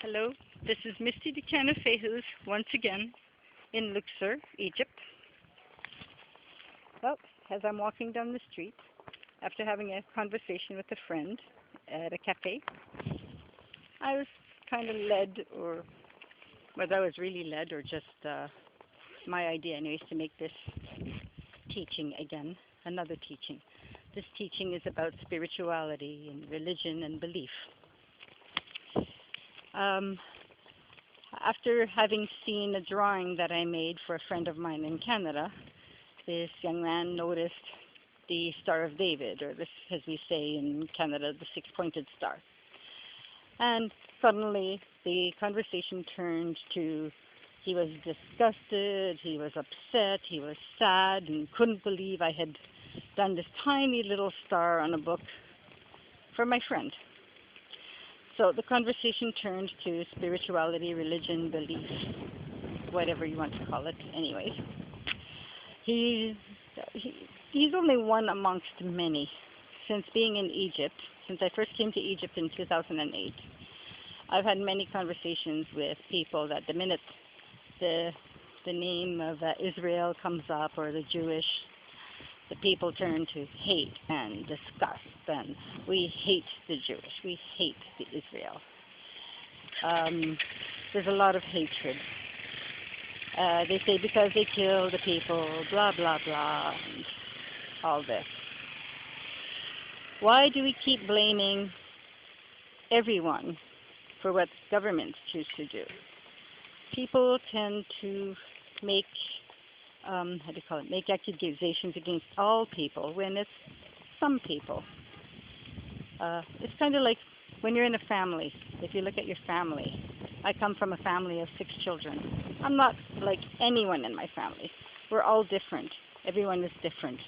Hello, this is Misty DeCanafehus once again in Luxor, Egypt. Well, as I'm walking down the street after having a conversation with a friend at a cafe, I was kind of led, or whether I was really led, or just my idea, anyways, to make this teaching again, another teaching. This teaching is about spirituality and religion and belief. Um, After having seen a drawing that I made for a friend of mine in Canada, this young man noticed the Star of David, or this, as we say in Canada, the six-pointed star. And suddenly the conversation turned to he was disgusted, he was upset, he was sad, and couldn't believe I had done this tiny little star on a book for my friend. So the conversation turned to spirituality, religion, belief, whatever you want to call it. Anyways, he's he's only one amongst many. Since being in Egypt, since I first came to Egypt in 2008, I've had many conversations with people that the minute the name of Israel comes up, or the Jewish, the people turn to hate and disgust, and we hate the Jewish, we hate the Israel. There's a lot of hatred. They say because they kill the people, blah, blah, blah, and all this. Why do we keep blaming everyone for what governments choose to do? People tend to make make accusations against all people when it's some people. It's kind of like when you're in a family. If you look at your family, I come from a family of 6 children. I'm not like anyone in my family. We're all different. Everyone is different.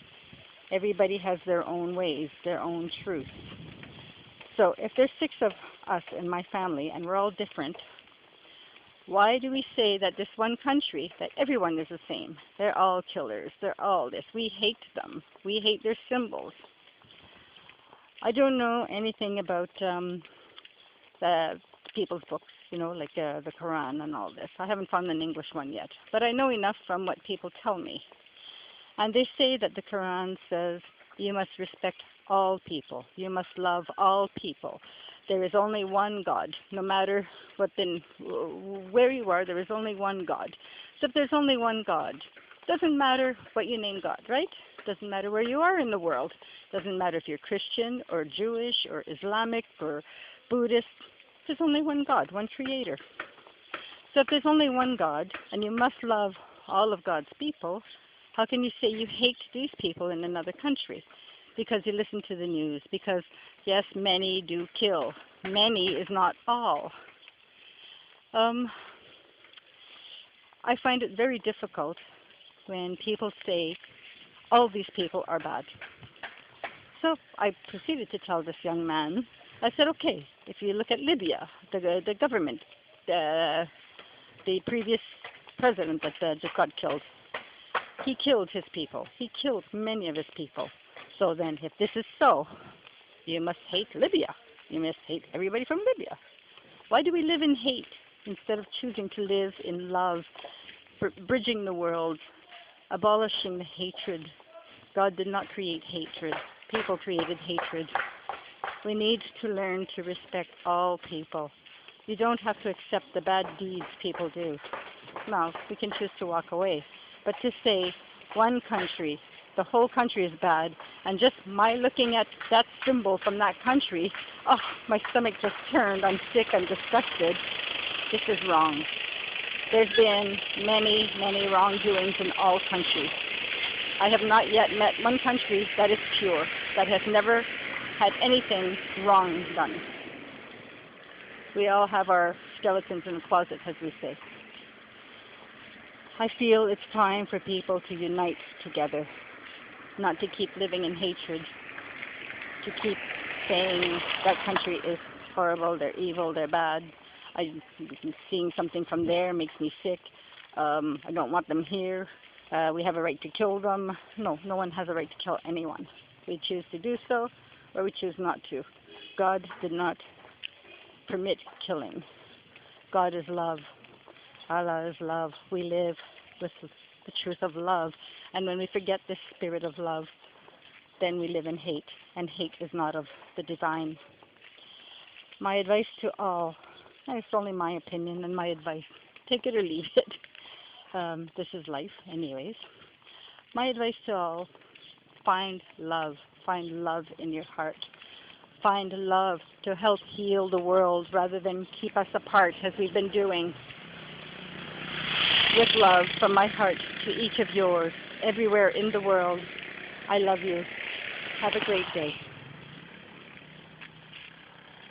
Everybody has their own ways, their own truth. So if there's 6 of us in my family and we're all different, why do we say that this one country, that everyone is the same? They're all killers. They're all this. We hate them. We hate their symbols. I don't know anything about the people's books, like the Quran and all this. I haven't found an English one yet. But I know enough from what people tell me. And they say that the Quran says you must respect all people. You must love all people. There is only one God. No matter where you are, there is only one God. So if there's only one God, doesn't matter what you name God, right? Doesn't matter where you are in the world. Doesn't matter if you're Christian or Jewish or Islamic or Buddhist. There's only one God, one creator. So if there's only one God and you must love all of God's people, how can you say you hate these people in another country? Because you listen to the news. Because, yes, many do kill. Many is not all. I find it very difficult when people say all these people are bad. So I proceeded to tell this young man, I said, okay, if you look at Libya, the government, the previous president that just got killed, he killed his people. He killed many of his people. So then, if this is so, you must hate Libya. You must hate everybody from Libya. Why do we live in hate instead of choosing to live in love, bridging the world, abolishing the hatred? God did not create hatred. People created hatred. We need to learn to respect all people. You don't have to accept the bad deeds people do. No, we can choose to walk away. But to say one country, the whole country is bad, and just my looking at that symbol from that country, oh, my stomach just turned. I'm sick, I'm disgusted. This is wrong. There's been many, many wrongdoings in all countries. I have not yet met one country that is pure, that has never had anything wrong done. We all have our skeletons in the closet, as we say. I feel it's time for people to unite together, not to keep living in hatred, to keep saying that country is horrible, they're evil, they're bad. Seeing something from there makes me sick. I don't want them here. We have a right to kill them. No one has a right to kill anyone. We choose to do so, or we choose not to. God did not permit killing. God is love. Allah is love. We live with the truth of love. And when we forget this spirit of love, then we live in hate. And hate is not of the divine. My advice to all, and it's only my opinion and my advice, take it or leave it. This is life anyways. My advice to all, find love. Find love in your heart. Find love to help heal the world rather than keep us apart as we've been doing. With love from my heart to each of yours, everywhere in the world, I love you. Have a great day.